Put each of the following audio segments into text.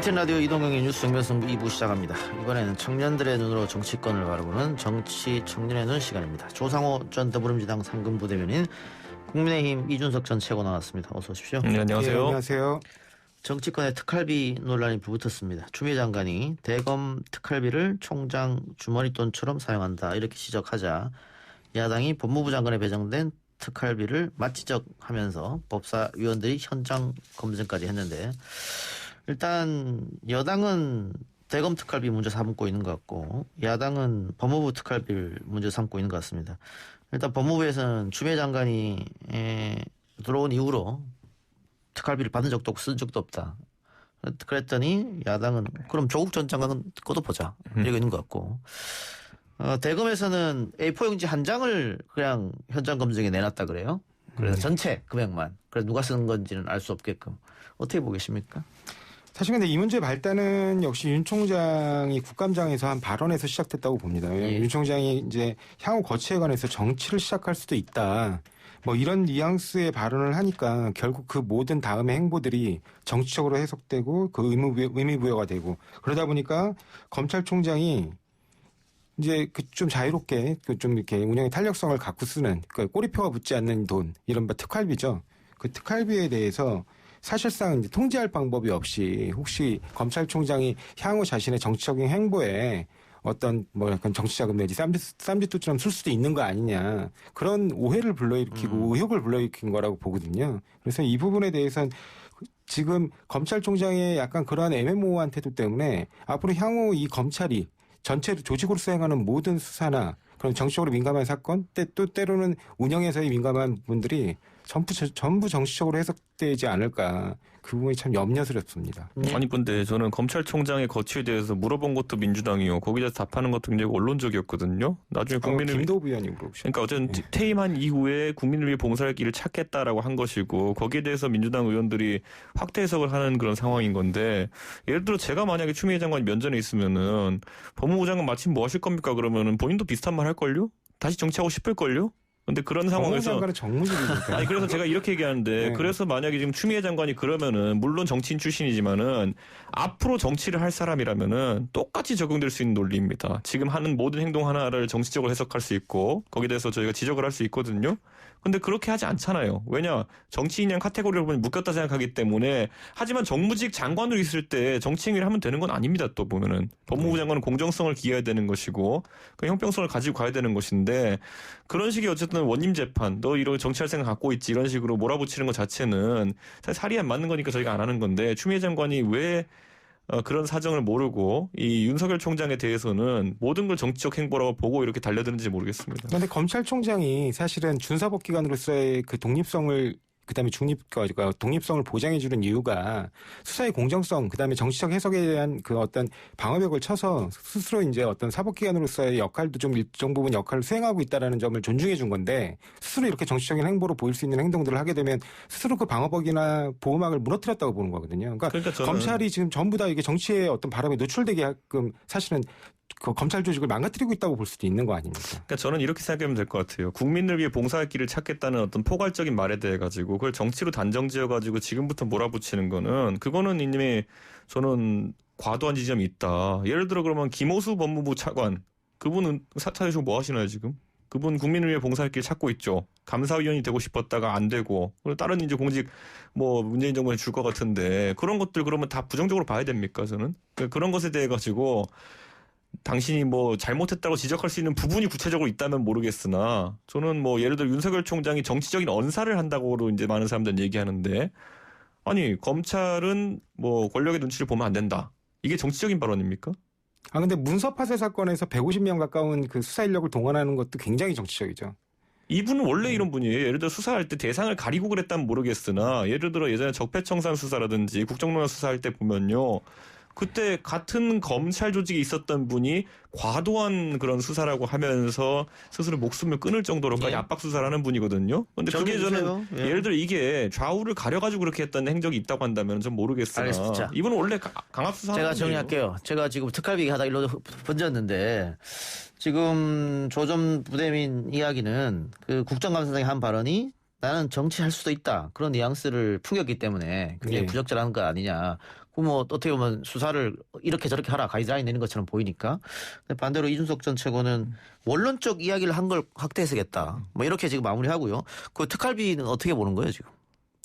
할텐 라디오 이동경의 뉴스 정면승부 2부 시작합니다. 이번에는 청년들의 눈으로 정치권을 바라보는 정치 청년의 눈 시간입니다. 조상호 전 더불어민주당 상근부대변인, 국민의힘 이준석 전 최고 나왔습니다. 어서 오십시오. 네, 안녕하세요. 네, 안녕하세요. 정치권의 특활비 논란이 불붙었습니다. 추미애 장관이 대검 특활비를 총장 주머니돈처럼 사용한다 이렇게 지적하자 야당이 법무부 장관에 배정된 특활비를 맞지적하면서 법사위원들이 현장 검증까지 했는데, 일단 여당은 대검 특활비 문제 삼고 있는 것 같고 야당은 법무부 특활비를 문제 삼고 있는 것 같습니다. 일단 법무부에서는 추미애 장관이 들어온 이후로 특활비를 받은 적도 없고 쓴 적도 없다. 그랬더니 야당은 그럼 조국 전 장관은 꺼둬보자 이러고 있는 것 같고, 대검에서는 A4 용지 한 장을 그냥 현장 검증에 내놨다 그래요. 그래서 전체 금액만. 그래서 누가 쓴 건지는 알 수 없게끔. 어떻게 보겠습니까? 사실 근데 이 문제의 발단은 역시 윤 총장이 국감장에서 한 발언에서 시작됐다고 봅니다. 윤 총장이 이제 향후 거취에 관해서 정치를 시작할 수도 있다, 뭐 이런 뉘앙스의 발언을 하니까 결국 그 모든 다음의 행보들이 정치적으로 해석되고 그 의미부여가 되고, 그러다 보니까 검찰총장이 이제 그 좀 자유롭게 좀 이렇게 운영의 탄력성을 갖고 쓰는, 그러니까 꼬리표가 붙지 않는 돈, 이런 특활비죠. 그 특활비에 대해서 사실상 이제 통제할 방법이 없이 혹시 검찰총장이 향후 자신의 정치적인 행보에 어떤 뭐 약간 정치자금 내지 쌈짓돈처럼 쓸 수도 있는 거 아니냐, 그런 오해를 불러일으키고 의혹을 불러일으킨 거라고 보거든요. 그래서 이 부분에 대해서는 지금 검찰총장의 약간 그러한 애매모호한 태도 때문에 앞으로 향후 이 검찰이 전체 조직으로 수행하는 모든 수사나 그런 정치적으로 민감한 사건, 또 때로는 운영에서의 민감한 부분들이 전부 정치적으로 해석되지 않을까, 그 부분이 참 염려스럽습니다. 아니 근데 저는 검찰총장의 거취에 대해서 물어본 것도 민주당이요, 거기다 답하는 것도 굉장히 언론적이었거든요. 나중에 국민을 김도부 의원이 물어보셨죠. 그러니까 어쨌든 퇴임한 이후에 국민을 위해 봉사할 길을 찾겠다라고 한 것이고, 거기에 대해서 민주당 의원들이 확대 해석을 하는 그런 상황인 건데, 예를 들어 제가 만약에 추미애 장관이 면전에 있으면은 법무부 장관 마침 뭐 하실 겁니까 그러면은 본인도 비슷한 말 할걸요? 다시 정치하고 싶을걸요? 근데 그런 상황에서 장관은 정무직이니까. 아니 그래서 제가 이렇게 얘기하는데, 네. 그래서 만약에 지금 추미애 장관이 그러면은 물론 정치인 출신이지만은 앞으로 정치를 할 사람이라면은 똑같이 적용될 수 있는 논리입니다. 지금 하는 모든 행동 하나를 정치적으로 해석할 수 있고 거기에 대해서 저희가 지적을 할 수 있거든요. 근데 그렇게 하지 않잖아요. 왜냐? 정치인이랑 카테고리를 보면 묶였다 생각하기 때문에. 하지만 정무직 장관으로 있을 때 정치 행위를 하면 되는 건 아닙니다. 또 보면은 법무부 장관은 공정성을 기해야 되는 것이고 그 형평성을 가지고 가야 되는 것인데, 그런 식의 어쨌든 원님 재판, 너 이런 정치할 생각 갖고 있지, 이런 식으로 몰아붙이는 것 자체는 사실 살이 안 맞는 거니까 저희가 안 하는 건데, 추미애 장관이 왜 그런 사정을 모르고 이 윤석열 총장에 대해서는 모든 걸 정치적 행보라고 보고 이렇게 달려드는지 모르겠습니다. 그런데 검찰총장이 사실은 준사법기관으로서의 그 독립성을, 그다음에 독립성을 보장해주는 이유가 수사의 공정성, 그다음에 정치적 해석에 대한 그 어떤 방어벽을 쳐서 스스로 이제 어떤 사법기관으로서의 역할도 좀 일정 부분 역할을 수행하고 있다라는 점을 존중해 준 건데, 스스로 이렇게 정치적인 행보로 보일 수 있는 행동들을 하게 되면 스스로 그 방어벽이나 보호막을 무너뜨렸다고 보는 거거든요. 그러니까 검찰이 지금 전부 다 이게 정치의 어떤 바람에 노출되게끔 사실은 그 검찰 조직을 망가뜨리고 있다고 볼 수도 있는 거 아닙니까? 그러니까 저는 이렇게 생각하면 될 것 같아요. 국민을 위해 봉사할 길을 찾겠다는 어떤 포괄적인 말에 대해 가지고 그걸 정치로 단정지어 가지고 지금부터 몰아붙이는 거는, 그거는 이미 저는 과도한 지점이 있다. 예를 들어 그러면 김호수 법무부 차관, 그분은 사퇴하시고 뭐 하시나요 지금? 그분 국민을 위해 봉사할 길 찾고 있죠. 감사위원이 되고 싶었다가 안 되고, 그리고 다른 이제 공직 뭐 문재인 정부에 줄 것 같은데, 그런 것들 그러면 다 부정적으로 봐야 됩니까 저는? 그러니까 그런 것에 대해 가지고 당신이 뭐 잘못했다고 지적할 수 있는 부분이 구체적으로 있다면 모르겠으나, 저는 뭐 예를 들어 윤석열 총장이 정치적인 언사를 한다고로 이제 많은 사람들은 얘기하는데, 아니 검찰은 뭐 권력의 눈치를 보면 안 된다, 이게 정치적인 발언입니까? 근데 문서 파쇄 사건에서 150명 가까운 그 수사 인력을 동원하는 것도 굉장히 정치적이죠. 이분은 원래 이런 분이에요. 예를 들어 수사할 때 대상을 가리고 그랬다면 모르겠으나, 예를 들어 예전에 적폐청산 수사라든지 국정농단 수사할 때 보면요, 그때 같은 검찰 조직에 있었던 분이 과도한 그런 수사라고 하면서 스스로 목숨을 끊을 정도로까지 압박 수사를 하는 분이거든요. 그런데 그게 저는 예를 들어 이게 좌우를 가려가지고 그렇게 했던 행적이 있다고 한다면 좀 모르겠으나, 알겠습니다. 이분은 원래 강압 수사. 제가 정리할게요. 제가 지금 특활비 하다 일로 번졌는데, 지금 조 전 부대변인 이야기는 그 국정감사장의 한 발언이 나는 정치할 수도 있다, 그런 뉘앙스를 풍겼기 때문에 굉장히 부적절한 거 아니냐. 그럼 뭐 어떻게 보면 수사를 이렇게 저렇게 하라 가이드라인 내는 것처럼 보이니까. 근데 반대로 이준석 전 최고는 원론적 이야기를 한 걸 확대 해석했다. 뭐 이렇게 지금 마무리하고요. 그 특활비는 어떻게 보는 거예요 지금?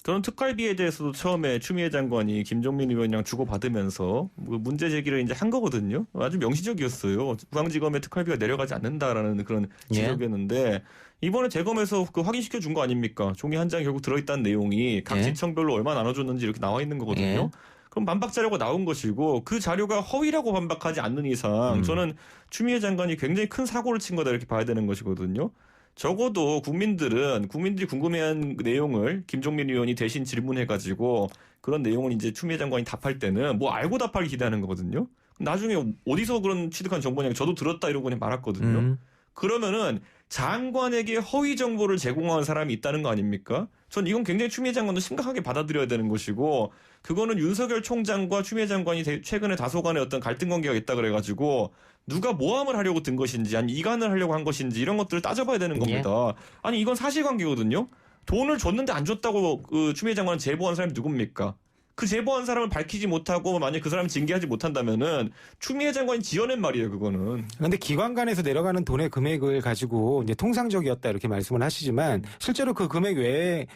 저는 특활비에 대해서도 처음에 추미애 장관이 김종민 의원이랑 주고받으면서 문제 제기를 이제 한 거거든요. 아주 명시적이었어요. 중앙지검에 특활비가 내려가지 않는다라는 그런 지적이었는데 이번에 대검에서 그 확인시켜 준 거 아닙니까? 종이 한 장이 결국 들어있다는 내용이 각 지청별로 얼마 나눠줬는지 이렇게 나와 있는 거거든요. 그럼 반박 자료가 나온 것이고 그 자료가 허위라고 반박하지 않는 이상 저는 추미애 장관이 굉장히 큰 사고를 친 거다 이렇게 봐야 되는 것이거든요. 적어도 국민들이 궁금해한 내용을 김종민 의원이 대신 질문해가지고 그런 내용을 이제 추미애 장관이 답할 때는 뭐 알고 답하기 기대하는 거거든요. 나중에 어디서 그런 취득한 정보냐 저도 들었다 이러고 그냥 말았거든요. 그러면은 장관에게 허위 정보를 제공한 사람이 있다는 거 아닙니까? 전 이건 굉장히 추미애 장관도 심각하게 받아들여야 되는 것이고 그거는 윤석열 총장과 추미애 장관이 최근에 다소간에 어떤 갈등 관계가 있다 그래가지고 누가 모함을 하려고 든 것인지 아니 이간을 하려고 한 것인지 이런 것들을 따져봐야 되는 겁니다. 아니 이건 사실관계거든요. 돈을 줬는데 안 줬다고 그 추미애 장관은 제보한 사람이 누굽니까? 그 제보한 사람을 밝히지 못하고 만약 그 사람을 징계하지 못한다면은 추미애 장관이 지어낸 말이에요, 그거는. 그런데 기관 간에서 내려가는 돈의 금액을 가지고 이제 통상적이었다 이렇게 말씀을 하시지만 실제로 그 금액 외에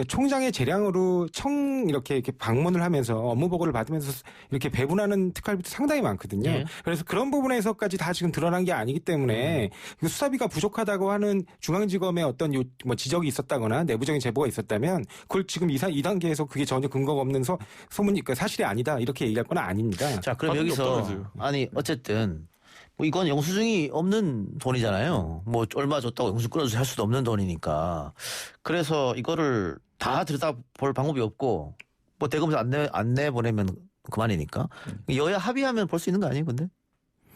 총장의 재량으로 이렇게 방문을 하면서 업무 보고를 받으면서 이렇게 배분하는 특활비도 상당히 많거든요. 그래서 그런 부분에서까지 다 지금 드러난 게 아니기 때문에 수사비가 부족하다고 하는 중앙지검의 어떤 뭐 지적이 있었다거나 내부적인 제보가 있었다면 그걸 지금 이 단계에서 그게 전혀 근거가 없는 소문이 사실이 아니다 이렇게 얘기할 건 아닙니다. 자, 그럼 여기서 아니 어쨌든 뭐 이건 영수증이 없는 돈이잖아요. 뭐 얼마 줬다고 영수증 끊어서 할 수도 없는 돈이니까. 그래서 이거를 다 들여다볼 방법이 없고 뭐 대검에서 안 내보내면 그만이니까. 여야 합의하면 볼 수 있는 거 아니에요, 근데?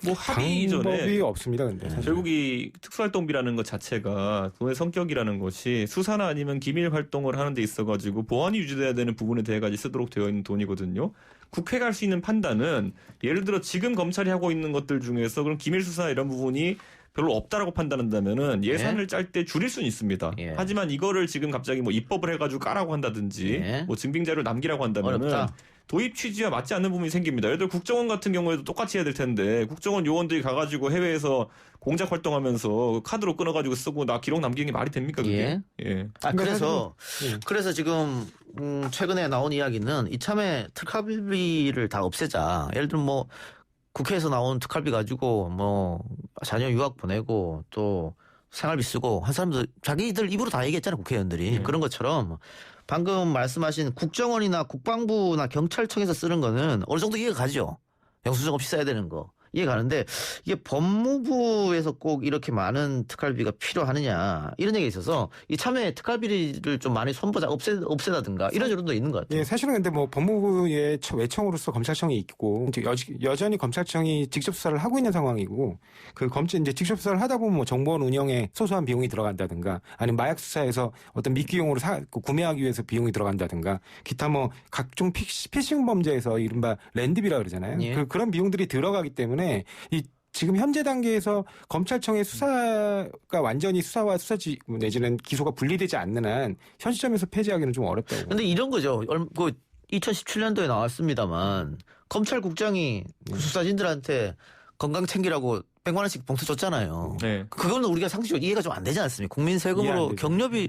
뭐 합의 이전에 방법이 없습니다, 근데 사실. 결국 이 특수활동비라는 것 자체가 돈의 성격이라는 것이 수사나 아니면 기밀 활동을 하는 데 있어가지고 보안이 유지돼야 되는 부분에 대해 가지고 쓰도록 되어 있는 돈이거든요. 국회가 할 수 있는 판단은 예를 들어 지금 검찰이 하고 있는 것들 중에서 그런 기밀 수사 이런 부분이 별로 없다라고 판단한다면은 예산을 짤 때 줄일 수는 있습니다. 하지만 이거를 지금 갑자기 뭐 입법을 해가지고 까라고 한다든지 뭐 증빙 자료를 남기라고 한다면은 어렵다. 도입 취지와 맞지 않는 부분이 생깁니다. 예를 들어 국정원 같은 경우에도 똑같이 해야 될 텐데 국정원 요원들이 가가지고 해외에서 공작 활동하면서 카드로 끊어가지고 쓰고 나 기록 남기는 게 말이 됩니까 그게? 아, 그래서 지금 최근에 나온 이야기는 이참에 특활비를 다 없애자. 예를 들면 뭐 국회에서 나온 특활비 가지고 뭐 자녀 유학 보내고 또 생활비 쓰고 한 사람들 자기들 입으로 다 얘기했잖아요, 국회의원들이. 그런 것처럼 방금 말씀하신 국정원이나 국방부나 경찰청에서 쓰는 거는 어느 정도 이해가 가죠. 영수증 없이 써야 되는 거. 이해가는데 이게 법무부에서 꼭 이렇게 많은 특활비가 필요하느냐 이런 얘기가 있어서 이참에 특활비를 좀 많이 손보자 없애다든가 이런 정도 있는 것 같아요. 예, 사실은 근데 뭐 법무부의 외청으로서 검찰청이 있고 여전히 검찰청이 직접 수사를 하고 있는 상황이고 그 검찰 이제 직접 수사를 하다 보면 뭐 정보원 운영에 소소한 비용이 들어간다든가 아니면 마약 수사에서 어떤 미끼용으로 구매하기 위해서 비용이 들어간다든가 기타 뭐 각종 피싱 범죄에서 이른바 랜드비라 그러잖아요. 그런 비용들이 들어가기 때문에 이 지금 현재 단계에서 검찰청의 수사가 완전히 수사와 수사지 내지는 기소가 분리되지 않는 한 현 시점에서 폐지하기는 좀 어렵다고. 근데 이런 거죠. 2017년도에 나왔습니다만 검찰국장이 그 수사진들한테 건강 챙기라고 100만 원씩 봉투 줬잖아요. 그거는 우리가 상식적으로 이해가 좀 안 되지 않습니까? 국민 세금으로 경력이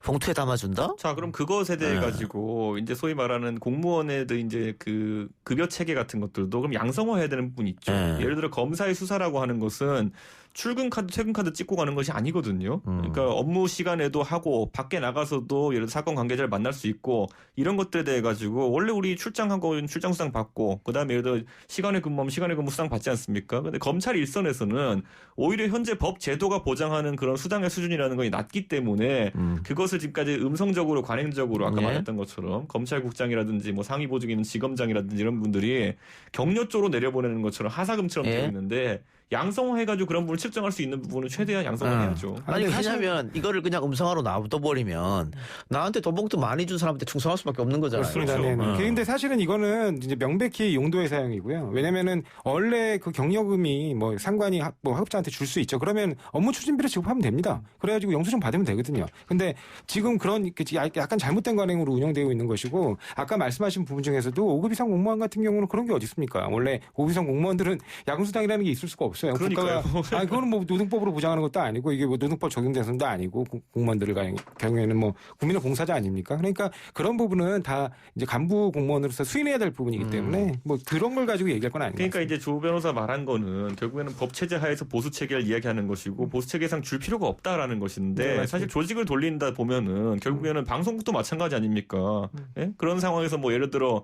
봉투에 담아준다? 자, 그럼 그것에 대해 가지고 이제 소위 말하는 공무원에도 이제 그 급여 체계 같은 것들도 그럼 양성화해야 되는 부분이 있죠. 예를 들어 검사의 수사라고 하는 것은 출근 카드, 퇴근 카드 찍고 가는 것이 아니거든요. 그러니까 업무 시간에도 하고 밖에 나가서도 예를 들어 사건 관계자를 만날 수 있고 이런 것들에 대해 가지고 원래 우리 출장하고 출장 수당 받고 그다음에 예를 들어 시간에 근무하면 시간에 근무 수당 받지 않습니까? 근데 검찰 일선에서는 오히려 현재 법 제도가 보장하는 그런 수당의 수준이라는 것이 낮기 때문에 그것을 지금까지 음성적으로 관행적으로 아까 말했던 것처럼 검찰국장이라든지 뭐 상위 보직에 있는 지검장이라든지 이런 분들이 격려 쪽으로 내려보내는 것처럼 하사금처럼 되어 있는데 양성화해가지고 그런 부분을 측정할 수 있는 부분은 최대한 양성화해야죠. 아니 근데 사실- 왜냐하면 이거를 그냥 음성화로 놔둬버리면 나한테 돈 봉투 많이 준 사람한테 충성할 수밖에 없는 거잖아요. 그렇습니다. 그렇죠. 네. 그런데 사실은 이거는 이제 명백히 용도의 사용이고요. 왜냐면은 원래 그 경력금이 뭐 상관이 뭐 학업자한테 줄 수 있죠. 그러면 업무 추진비를 지급하면 됩니다. 그래가지고 영수증 받으면 되거든요. 근데 지금 그런 약간 잘못된 관행으로 운영되고 있는 것이고 아까 말씀하신 부분 중에서도 5급 이상 공무원 같은 경우는 그런 게 어디 있습니까? 원래 5급 이상 공무원들은 야근수당이라는 게 있을 수가 없어요. 그러니까요. 국가가 그거는 뭐 노동법으로 보장하는 것도 아니고 이게 뭐 노동법 적용 대상도 아니고 공무원들을 경우에는 뭐 국민의 봉사자 아닙니까? 그러니까 그런 부분은 다 이제 간부 공무원으로서 수인해야 될 부분이기 때문에 뭐 그런 걸 가지고 얘기할 건 아닌 것 그러니까 같습니다. 이제 조 변호사 말한 거는 결국에는 법 체제 하에서 보수 체계를 이야기하는 것이고 보수 체계상 줄 필요가 없다라는 것인데 네, 맞습니다. 사실 조직을 돌린다 보면은 결국에는 방송국도 마찬가지 아닙니까? 예? 그런 상황에서 뭐 예를 들어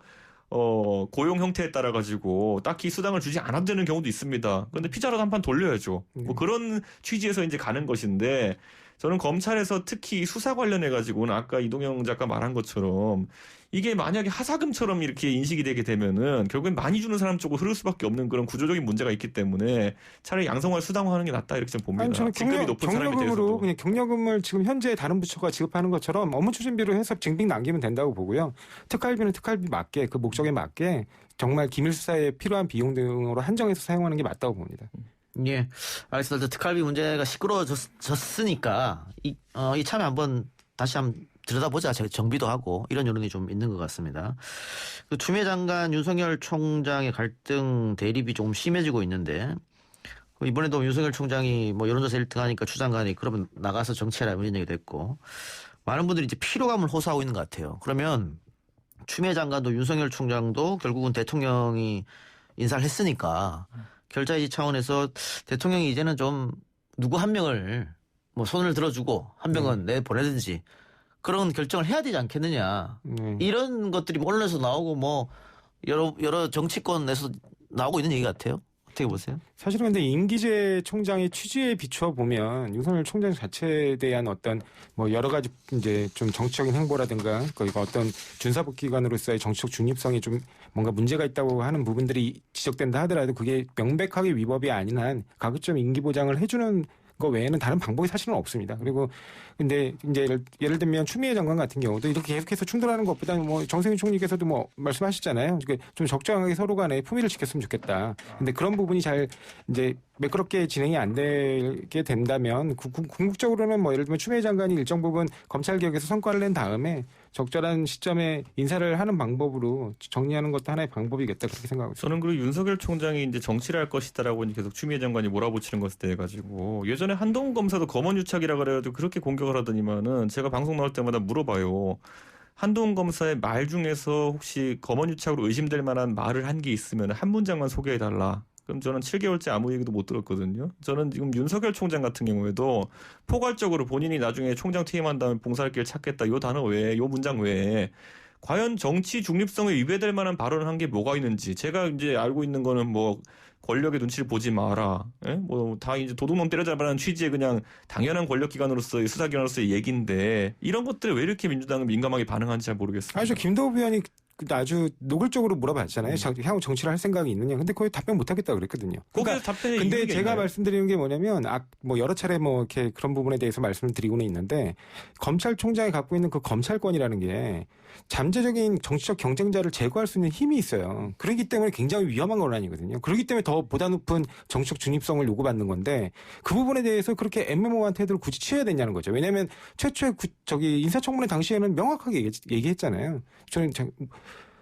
고용 형태에 따라 가지고 딱히 수당을 주지 않아도 되는 경우도 있습니다. 그런데 피자라도 한 판 돌려야죠. 뭐 그런 취지에서 이제 가는 것인데 저는 검찰에서 특히 수사 관련해 가지고는 아까 이동영 작가 말한 것처럼 이게 만약에 하사금처럼 이렇게 인식이 되게 되면은 결국엔 많이 주는 사람 쪽으로 흐를 수밖에 없는 그런 구조적인 문제가 있기 때문에 차라리 양성화를 수당화하는 게 낫다 이렇게 좀 봅니다. 아니, 저는 직급이 높은 사람에 경력금으로 대해서도. 그냥 경력금을 지금 현재 다른 부처가 지급하는 것처럼 업무 추진비로 해서 징빙 남기면 된다고 보고요. 특활비는 특활비 맞게 그 목적에 맞게 정말 기밀 수사에 필요한 비용 등으로 한정해서 사용하는 게 맞다고 봅니다. 예, 알겠습니다. 특활비 문제가 시끄러워졌으니까 이 참에 다시 한번 들여다보자. 정비도 하고 이런 여론이 좀 있는 것 같습니다. 그 추미애 장관, 윤석열 총장의 갈등 대립이 조금 심해지고 있는데 이번에도 윤석열 총장이 뭐 여론조사 1등하니까 추 장관이 그러면 나가서 정치해라 이런 얘기도 했고 많은 분들이 이제 피로감을 호소하고 있는 것 같아요. 그러면 추미애 장관도 윤석열 총장도 결국은 대통령이 인사를 했으니까 결자해지 차원에서 대통령이 이제는 좀 누구 한 명을 뭐 손을 들어주고 한 명은 내보내든지 그런 결정을 해야 되지 않겠느냐. 이런 것들이 언론에서 나오고 뭐 여러 정치권에서 나오고 있는 얘기 같아요. 어떻게 보세요? 사실은 근데 임기재 총장의 취지에 비추어 보면 윤석열 총장 자체에 대한 어떤 뭐 여러 가지 이제 좀 정치적인 행보라든가 그리고 어떤 준사법기관으로서의 정치적 중립성이 좀 뭔가 문제가 있다고 하는 부분들이 지적된다 하더라도 그게 명백하게 위법이 아닌 한 가급적 임기 보장을 해주는 거 외에는 다른 방법이 사실은 없습니다. 그리고 근데 이제 예를 들면 추미애 장관 같은 경우도 이렇게 계속해서 충돌하는 것보다는 뭐 정세균 총리께서도 뭐 말씀하셨잖아요. 좀 적정하게 서로 간에 품위를 지켰으면 좋겠다. 근데 그런 부분이 잘 이제 매끄럽게 진행이 안 되게 된다면 궁극적으로는 뭐 예를 들면 추미애 장관이 일정 부분 검찰 개혁에서 성과를 낸 다음에 적절한 시점에 인사를 하는 방법으로 정리하는 것도 하나의 방법이겠다 그렇게 생각하고 있습니다. 저는 그리고 윤석열 총장이 이제 정치를 할 것이다라고 계속 추미애 장관이 몰아붙이는 것에 대해 가지고 예전에 한동훈 검사도 검언유착이라 그래가지고 그렇게 공격을 하더니만은 제가 방송 나올 때마다 물어봐요. 한동훈 검사의 말 중에서 혹시 검언유착으로 의심될 만한 말을 한 게 있으면 한 문장만 소개해달라. 그럼 저는 7개월째 아무 얘기도 못 들었거든요. 저는 지금 윤석열 총장 같은 경우에도 포괄적으로 본인이 나중에 총장 퇴임한 다음에 봉사할 길 찾겠다. 요 단어 외에, 요 문장 외에 과연 정치 중립성에 위배될 만한 발언을 한 게 뭐가 있는지 제가 이제 알고 있는 거는 뭐 권력의 눈치를 보지 마라. 뭐 다 이제 도둑놈 때려잡으라는 취지의 그냥 당연한 권력기관으로서의 수사기관으로서의 얘기인데 이런 것들 왜 이렇게 민주당은 민감하게 반응하는지 잘 모르겠어요. 아주 김도우 의원이 아주 노골적으로 물어봤잖아요. 향후 정치를 할 생각이 있느냐. 근데 거의 답변 못하겠다 그랬거든요. 거기서 답변에 근데 이유가 제가 있나요? 말씀드리는 게 뭐냐면 뭐 여러 차례 뭐 이렇게 그런 부분에 대해서 말씀을 드리고는 있는데 검찰총장이 갖고 있는 그 검찰권이라는 게 잠재적인 정치적 경쟁자를 제거할 수 있는 힘이 있어요. 그렇기 때문에 굉장히 위험한 권한이거든요. 그렇기 때문에 더 보다 높은 정치적 중립성을 요구받는 건데 그 부분에 대해서 그렇게 애매모호한 태도를 굳이 취해야 되냐는 거죠. 왜냐하면 최초에 인사청문회 당시에는 명확하게 얘기했잖아요. 저는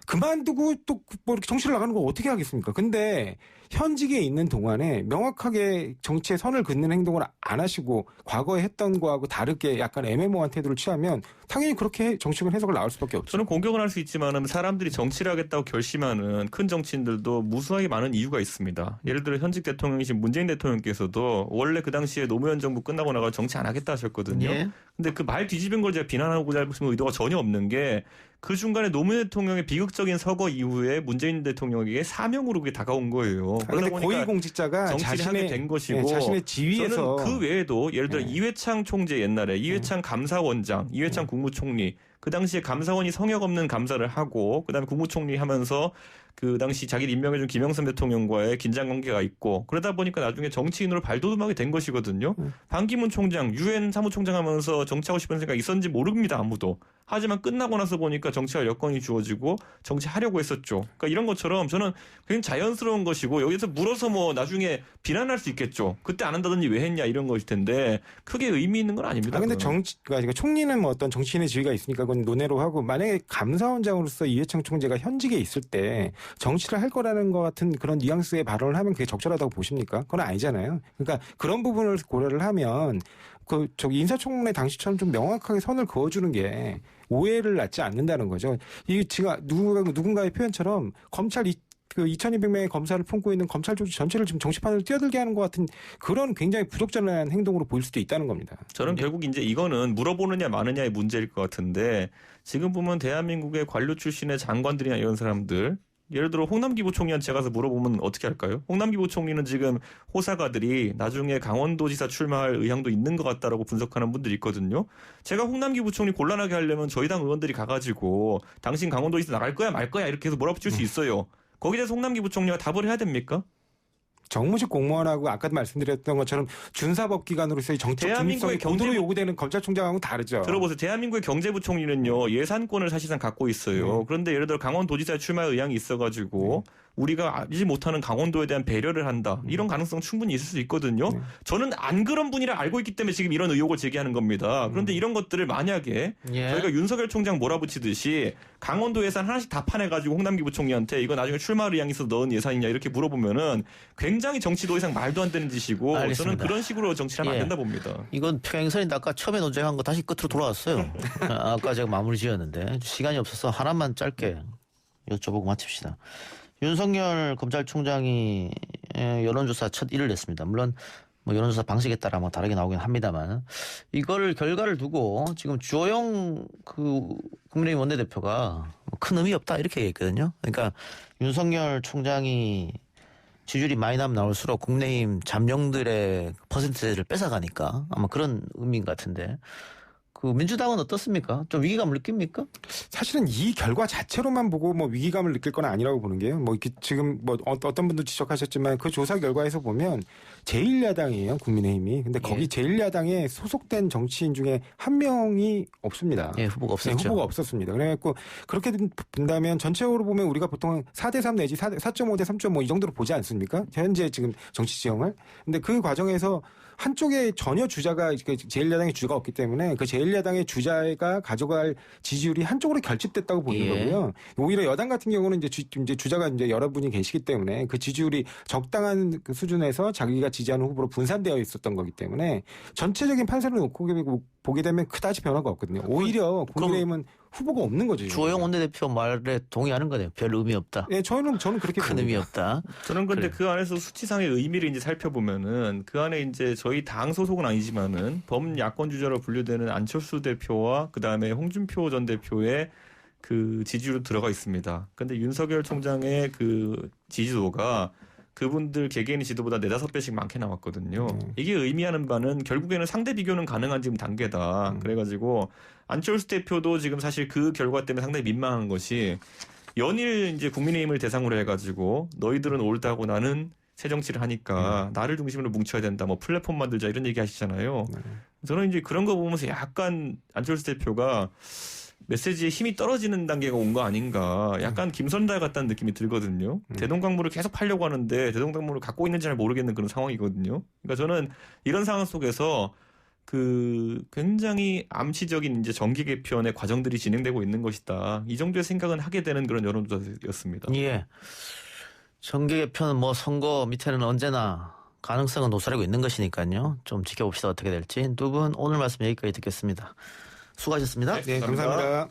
그만두고 또 뭐 이렇게 정치를 나가는 거 어떻게 하겠습니까? 근데 현직에 있는 동안에 명확하게 정치의 선을 긋는 행동을 안 하시고 과거에 했던 거하고 다르게 약간 애매모호한 태도를 취하면 당연히 그렇게 정치적인 해석을 나올 수밖에 없죠. 저는 공격을 할 수 있지만 사람들이 정치를 하겠다고 결심하는 큰 정치인들도 무수하게 많은 이유가 있습니다. 예를 들어 현직 대통령이신 문재인 대통령께서도 원래 그 당시에 노무현 정부 끝나고 나가 정치 안 하겠다 하셨거든요. 예. 근데 그 말 뒤집은 걸 제가 비난하고자 할 의도가 전혀 없는 게 그 중간에 노무현 대통령의 비극적인 서거 이후에 문재인 대통령에게 사명으로 그게 다가온 거예요. 그런데 고위공직자가 정치를 하게 된 것이고 자신의 지위에서 저는 그 외에도 예를 들어 이회창 총재 옛날에 이회창 감사원장, 이회창 국무총리 그 당시에 감사원이 성역 없는 감사를 하고 그다음에 국무총리 하면서 그 당시 자기를 임명해준 김영삼 대통령과의 긴장 관계가 있고 그러다 보니까 나중에 정치인으로 발돋움하게 된 것이거든요. 반기문 총장, 유엔 사무총장 하면서 정치하고 싶은 생각이 있었는지 모릅니다. 아무도. 하지만 끝나고 나서 보니까 정치할 여건이 주어지고 정치하려고 했었죠. 그러니까 이런 것처럼 저는 굉장히 자연스러운 것이고 여기서 물어서 뭐 나중에 비난할 수 있겠죠. 그때 안 한다더니 왜 했냐 이런 것일 텐데 크게 의미 있는 건 아닙니다. 근데 그러니까 총리는 뭐 어떤 정치인의 지위가 있으니까 그건 논외로 하고 만약에 감사원장으로서 이회창 총재가 현직에 있을 때 정치를 할 거라는 것 같은 그런 뉘앙스의 발언을 하면 그게 적절하다고 보십니까? 그건 아니잖아요. 그러니까 그런 부분을 고려를 하면 인사청문회 당시처럼 좀 명확하게 선을 그어주는 게 오해를 낳지 않는다는 거죠. 이 지금 누군가의 표현처럼 검찰 2,200명의 검사를 품고 있는 검찰 조직 전체를 지금 정치판으로 뛰어들게 하는 것 같은 그런 굉장히 부적절한 행동으로 보일 수도 있다는 겁니다. 저는 결국 이제 이거는 물어보느냐 마느냐의 문제일 것 같은데 지금 보면 대한민국의 관료 출신의 장관들이나 이런 사람들 예를 들어 홍남기 부총리한테 가서 물어보면 어떻게 할까요? 홍남기 부총리는 지금 호사가들이 나중에 강원도지사 출마할 의향도 있는 것 같다라고 분석하는 분들이 있거든요. 제가 홍남기 부총리 곤란하게 하려면 저희 당 의원들이 가가지고 당신 강원도지사 나갈 거야 말 거야 이렇게 해서 몰아붙일 수 있어요. 거기에 대해서 홍남기 부총리가 답을 해야 됩니까? 정무직 공무원하고 아까도 말씀드렸던 것처럼 준사법기관으로서의 정책 중립성이 고도로 요구되는 검찰총장하고는 다르죠. 들어보세요. 대한민국의 경제부총리는요. 예산권을 사실상 갖고 있어요. 그런데 예를 들어 강원도지사 출마 의향이 있어가지고 우리가 알지 못하는 강원도에 대한 배려를 한다. 이런 가능성 충분히 있을 수 있거든요. 저는 안 그런 분이라 알고 있기 때문에 지금 이런 의혹을 제기하는 겁니다. 그런데 이런 것들을 만약에 저희가 윤석열 총장 몰아붙이듯이 강원도 예산 하나씩 다 파내가지고 홍남기 부총리한테 이거 나중에 출마 의향이 있어서 넣은 예산이냐 이렇게 물어보면은 굉장히 정치도 이상 말도 안 되는 짓이고 알겠습니다. 저는 그런 식으로 정치를 하면 안 된다 봅니다. 이건 평행선인데 아까 처음에 논쟁한 거 다시 끝으로 돌아왔어요. 아까 제가 마무리 지었는데 시간이 없어서 하나만 짧게 여쭤보고 마칩시다. 윤석열 검찰총장이 여론조사 첫 1위를 냈습니다. 물론 뭐 여론조사 방식에 따라 뭐 다르게 나오긴 합니다만 이걸 결과를 두고 지금 주호영 국민의힘 원내대표가 큰 의미 없다 이렇게 얘기했거든요. 그러니까 윤석열 총장이 지지율이 많이 나면 나올수록 국민의힘 잠룡들의 퍼센트를 뺏어가니까 아마 그런 의미인 것 같은데 민주당은 어떻습니까? 좀 위기감을 느낍니까? 사실은 이 결과 자체로만 보고 뭐 위기감을 느낄 건 아니라고 보는 게요. 뭐 이렇게 지금 뭐 어떤 분도 지적하셨지만 그 조사 결과에서 보면 제1야당이에요, 국민의힘이. 근데 거기 제1야당에 소속된 정치인 중에 한 명이 없습니다. 예, 후보가 없었죠. 네, 후보가 없었습니다. 그래갖고 그렇게 본다면 전체적으로 보면 우리가 보통 4대3 내지 4.5대 3.5 이 정도로 보지 않습니까? 현재 지금 정치 지형을. 근데 그 과정에서 한쪽에 전혀 주자가 제1야당의 주자가 없기 때문에 그 제1야당의 주자가 가져갈 지지율이 한쪽으로 결집됐다고 보는 거고요. 오히려 여당 같은 경우는 이제 주자가 이제 여러분이 계시기 때문에 그 지지율이 적당한 그 수준에서 자기가 지지하는 후보로 분산되어 있었던 거기 때문에 전체적인 판세를 놓고 보게 되면 그다지 변화가 없거든요. 오히려 국민의힘은 후보가 없는 거죠. 주호영 원내대표 말에 동의하는 거네요. 별 의미 없다. 네, 저는 그렇게 큰 의미 없다. 저는 근데 그 안에서 수치상의 의미를 이제 살펴보면은 그 안에 이제 저희 당 소속은 아니지만은 범야권 주자로 분류되는 안철수 대표와 그 다음에 홍준표 전 대표의 그 지지율도 들어가 있습니다. 근데 윤석열 총장의 그 지지도가 그분들 개개인의 지도보다 4-5배씩 많게 나왔거든요. 이게 의미하는 바는 결국에는 상대 비교는 가능한 지금 단계다. 그래가지고 안철수 대표도 지금 사실 그 결과 때문에 상당히 민망한 것이 연일 이제 국민의힘을 대상으로 해가지고 너희들은 옳다고 나는 새 정치를 하니까 나를 중심으로 뭉쳐야 된다. 뭐 플랫폼 만들자 이런 얘기 하시잖아요. 저는 이제 그런 거 보면서 약간 안철수 대표가 메시지에 힘이 떨어지는 단계가 온 거 아닌가. 약간 김선달 같다는 느낌이 들거든요. 대동강물을 계속 팔려고 하는데 대동강물을 갖고 있는지 잘 모르겠는 그런 상황이거든요. 그러니까 저는 이런 상황 속에서 그 굉장히 암시적인 이제 정기 개편의 과정들이 진행되고 있는 것이다. 이 정도의 생각은 하게 되는 그런 여론조사였습니다. 예. 정기 개편은 뭐 선거 밑에는 언제나 가능성은 노출하고 있는 것이니까요. 좀 지켜봅시다. 어떻게 될지. 두 분 오늘 말씀 여기까지 듣겠습니다. 수고하셨습니다. 네, 감사합니다.